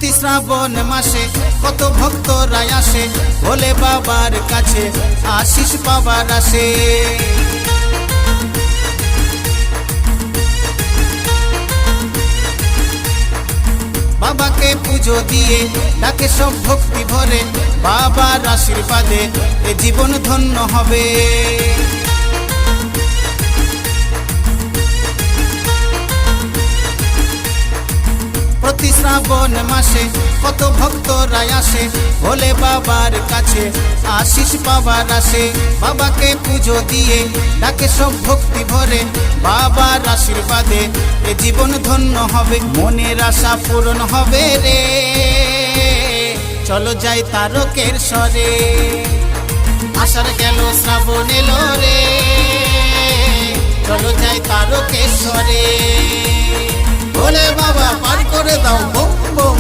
প্রতি শ্রাবণ মাসে কত ভক্তরা আসে ভোলে বাবার কাছে আশিস পাবার আসে। বাবাকে পুজো দিয়ে ডাকে সব ভক্তি ভরে, বাবার আশীর্বাদে এ জীবন ধন্য হবে। প্রতি শ্রাবণ মাসে কত ভক্তরা আসে ভোলে বাবার কাছে আশিস পাবার আসে। বাবাকে পুজো দিয়ে ডাকে সব ভক্তি ভরে, বাবার আশীর্বাদে এ জীবন ধন্য হবে। মনের আশা পূরণ হবে রে, চলো যাই তারকের স্বরে। আষাঢ় গেল শ্রাবণ এলো রে, চলো যাই তারকের স্বরে। ভোলে বাবা পার করে দাও বম বম।